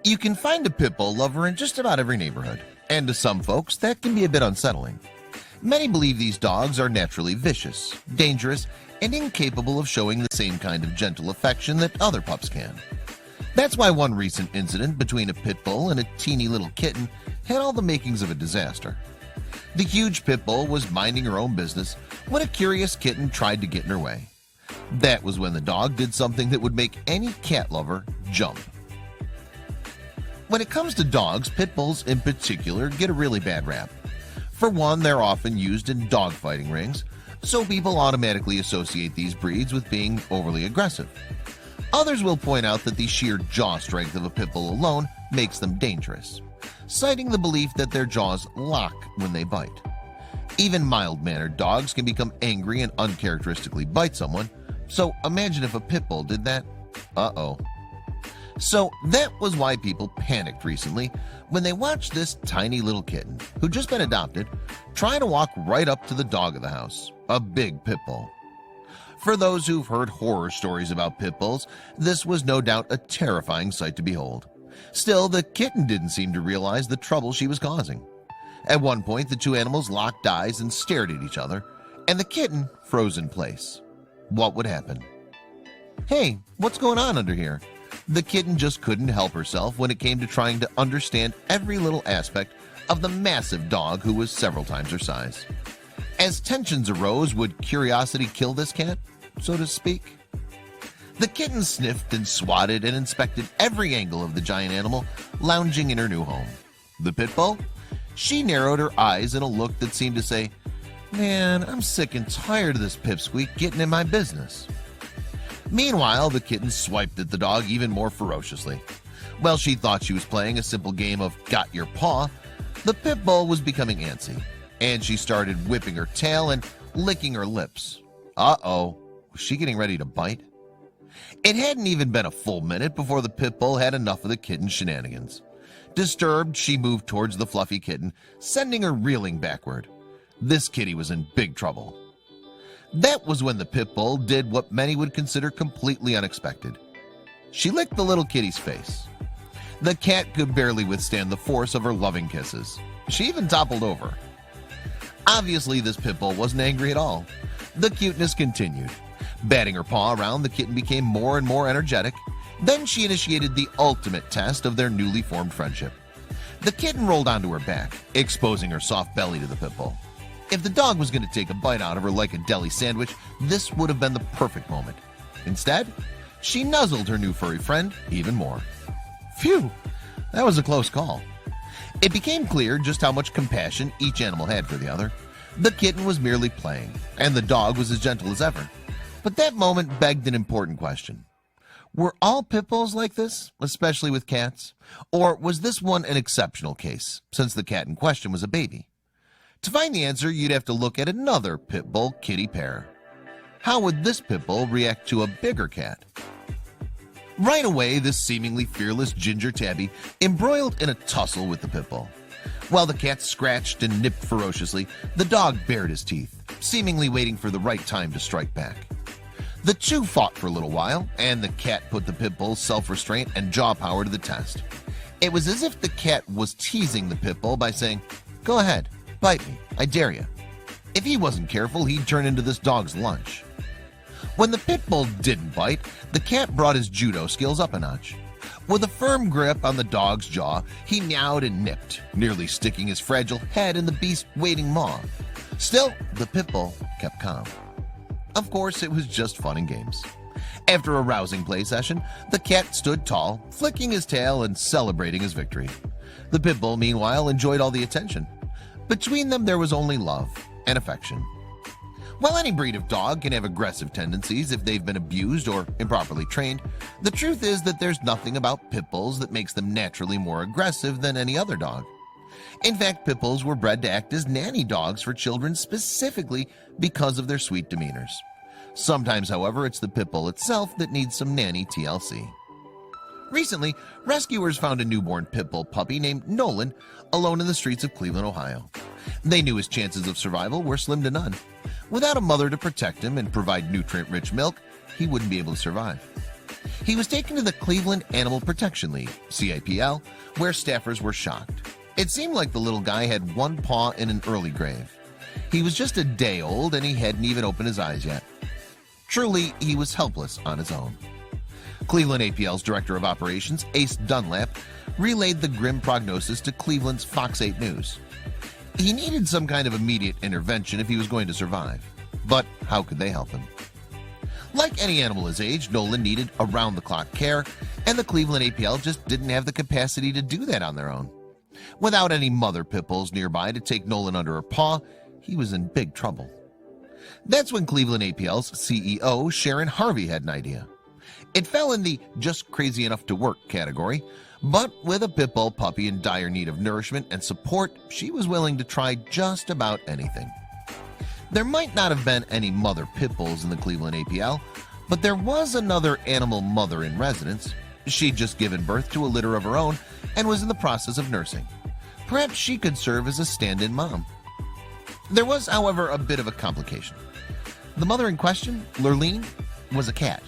You can find a pit bull lover in just about every neighborhood, and to some folks that can be a bit unsettling. Many believe these dogs are naturally vicious, dangerous, and incapable of showing the same kind of gentle affection that other pups can. That's why one recent incident between a pit bull and a teeny little kitten had all the makings of a disaster. The huge pit bull was minding her own business when a curious kitten tried to get in her way. That was when the dog did something that would make any cat lover jump. When it comes to dogs, pit bulls in particular get a really bad rap. For one, they're often used in dog fighting rings, so people automatically associate these breeds with being overly aggressive. Others will point out that the sheer jaw strength of a pit bull alone makes them dangerous, citing the belief that their jaws lock when they bite. Even mild-mannered dogs can become angry and uncharacteristically bite someone, so imagine if a pit bull did that. Uh-oh. So that was why people panicked recently when they watched this tiny little kitten, who'd just been adopted, try to walk right up to the dog of the house, a big pit bull. For those who've heard horror stories about pit bulls, this was no doubt a terrifying sight to behold. Still, the kitten didn't seem to realize the trouble she was causing. At one point, the two animals locked eyes and stared at each other, and the kitten froze in place. What would happen? Hey, what's going on under here? The kitten just couldn't help herself when it came to trying to understand every little aspect of the massive dog who was several times her size. As tensions arose, would curiosity kill this cat, so to speak? The kitten sniffed and swatted and inspected every angle of the giant animal lounging in her new home. The pit bull? She narrowed her eyes in a look that seemed to say, "Man, I'm sick and tired of this pipsqueak getting in my business." Meanwhile, the kitten swiped at the dog even more ferociously. While she thought she was playing a simple game of got your paw, the pit bull was becoming antsy, and she started whipping her tail and licking her lips. Uh-oh, was she getting ready to bite? It hadn't even been a full minute before the pit bull had enough of the kitten's shenanigans. Disturbed, she moved towards the fluffy kitten, sending her reeling backward. This kitty was in big trouble. That was when the pit bull did what many would consider completely unexpected. She licked the little kitty's face. The cat could barely withstand the force of her loving kisses. She even toppled over. Obviously, this pit bull wasn't angry at all. The cuteness continued. Batting her paw around, the kitten became more and more energetic. Then she initiated the ultimate test of their newly formed friendship. The kitten rolled onto her back, exposing her soft belly to the pit bull. If the dog was going to take a bite out of her like a deli sandwich, this would have been the perfect moment. Instead, she nuzzled her new furry friend even more. Phew, that was a close call. It became clear just how much compassion each animal had for the other. The kitten was merely playing, and the dog was as gentle as ever. But that moment begged an important question. Were all pit bulls like this, especially with cats? Or was this one an exceptional case, since the cat in question was a baby? To find the answer, you'd have to look at another pit bull kitty pair. How would this pit bull react to a bigger cat? Right away, this seemingly fearless ginger tabby embroiled in a tussle with the pit bull. While the cat scratched and nipped ferociously, the dog bared his teeth, seemingly waiting for the right time to strike back. The two fought for a little while, and the cat put the pit bull's self-restraint and jaw power to the test. It was as if the cat was teasing the pit bull by saying, "Go ahead, bite me, I dare you." If he wasn't careful, he'd turn into this dog's lunch. When the pit bull didn't bite, the cat brought his judo skills up a notch. With a firm grip on the dog's jaw, he meowed and nipped, nearly sticking his fragile head in the beast's waiting maw. Still, the pit bull kept calm. Of course, it was just fun and games. After a rousing play session, the cat stood tall, flicking his tail and celebrating his victory. The pit bull, meanwhile, enjoyed all the attention. Between them, there was only love and affection. While any breed of dog can have aggressive tendencies if they've been abused or improperly trained, the truth is that there's nothing about pit bulls that makes them naturally more aggressive than any other dog. In fact, pit bulls were bred to act as nanny dogs for children specifically because of their sweet demeanors. Sometimes, however, it's the pit bull itself that needs some nanny TLC. Recently, rescuers found a newborn pit bull puppy named Nolan alone in the streets of Cleveland, Ohio. They knew his chances of survival were slim to none. Without a mother to protect him and provide nutrient-rich milk, he wouldn't be able to survive. He was taken to the Cleveland Animal Protection League, CAPL, where staffers were shocked. It seemed like the little guy had one paw in an early grave. He was just a day old and he hadn't even opened his eyes yet. Truly, he was helpless on his own. Cleveland APL's Director of Operations, Ace Dunlap, relayed the grim prognosis to Cleveland's Fox 8 News. He needed some kind of immediate intervention if he was going to survive. But how could they help him? Like any animal his age, Nolan needed around-the-clock care, and the Cleveland APL just didn't have the capacity to do that on their own. Without any mother pit bulls nearby to take Nolan under her paw, he was in big trouble. That's when Cleveland APL's CEO, Sharon Harvey, had an idea. It fell in the just crazy enough to work category, but with a pit bull puppy in dire need of nourishment and support, she was willing to try just about anything. There might not have been any mother pit bulls in the Cleveland APL, but there was another animal mother in residence. She'd just given birth to a litter of her own and was in the process of nursing. Perhaps she could serve as a stand-in mom. There was, however, a bit of a complication. The mother in question, Lurleen, was a cat.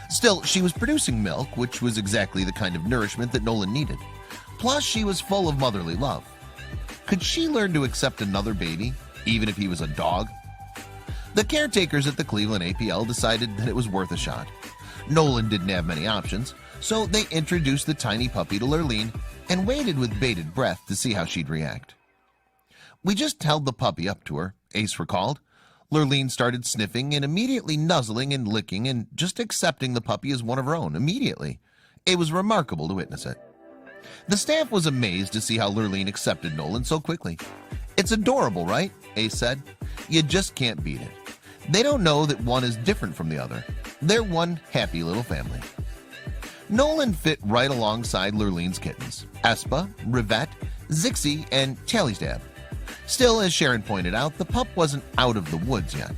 Still, she was producing milk, which was exactly the kind of nourishment that Nolan needed. Plus, she was full of motherly love. Could she learn to accept another baby, even if he was a dog? The caretakers at the Cleveland APL decided that it was worth a shot. Nolan didn't have many options, so they introduced the tiny puppy to Lurleen and waited with bated breath to see how she'd react. "We just held the puppy up to her," Ace recalled. Lurleen started sniffing and immediately nuzzling and licking and just accepting the puppy as one of her own immediately. It was remarkable to witness it. The staff was amazed to see how Lurleen accepted Nolan so quickly. "It's adorable, right?" Ace said. "You just can't beat it. They don't know that one is different from the other. They're one happy little family." Nolan fit right alongside Lurleen's kittens, Espa, Rivette, Zixie, and Tallysdab. Still, as Sharon pointed out, the pup wasn't out of the woods yet.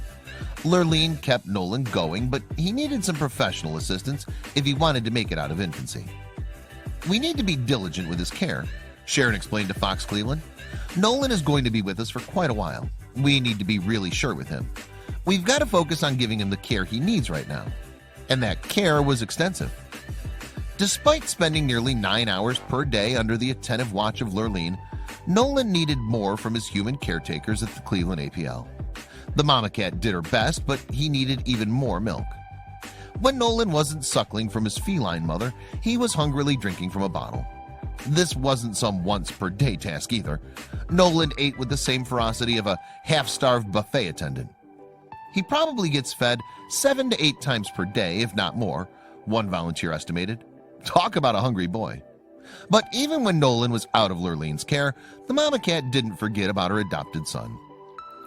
Lurleen kept Nolan going, but he needed some professional assistance if he wanted to make it out of infancy. "We need to be diligent with his care," Sharon explained to Fox Cleveland. "Nolan is going to be with us for quite a while. We need to be really sure with him. We've got to focus on giving him the care he needs right now." And that care was extensive. Despite spending nearly 9 hours per day under the attentive watch of Lurleen, Nolan needed more from his human caretakers at the Cleveland APL. The mama cat did her best, but he needed even more milk. When Nolan wasn't suckling from his feline mother, he was hungrily drinking from a bottle. This wasn't some once-per-day task either. Nolan ate with the same ferocity of a half-starved buffet attendant. He probably gets fed 7 to 8 times per day, if not more, one volunteer estimated. Talk about a hungry boy. But even when Nolan was out of Lurleen's care, the mama cat didn't forget about her adopted son.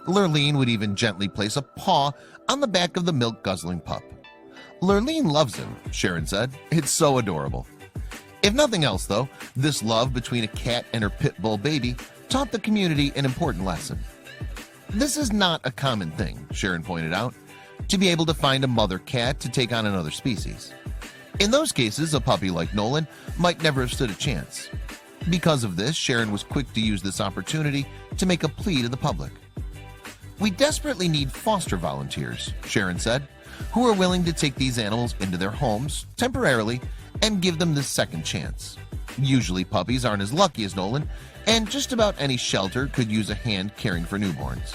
Lurleen would even gently place a paw on the back of the milk-guzzling pup. "Lurleen loves him," Sharon said. "It's so adorable." If nothing else, though, this love between a cat and her pit bull baby taught the community an important lesson. This is not a common thing, Sharon pointed out, to be able to find a mother cat to take on another species. In those cases, a puppy like Nolan might never have stood a chance. Because of this, Sharon was quick to use this opportunity to make a plea to the public. "We desperately need foster volunteers," Sharon said, "who are willing to take these animals into their homes temporarily and give them this second chance. Usually puppies aren't as lucky as Nolan, and just about any shelter could use a hand caring for newborns."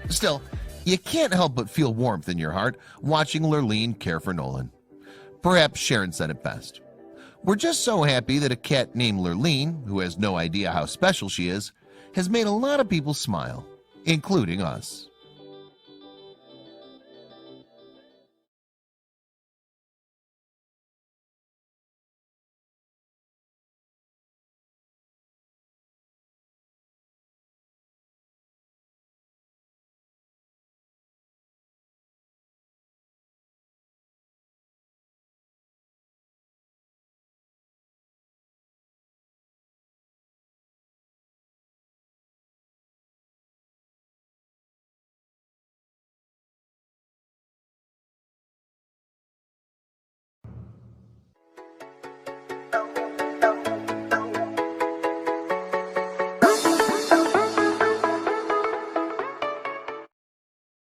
Still, you can't help but feel warmth in your heart watching Lurleen care for Nolan. Perhaps Sharon said it best. "We're just so happy that a cat named Lurleen, who has no idea how special she is, has made a lot of people smile, including us."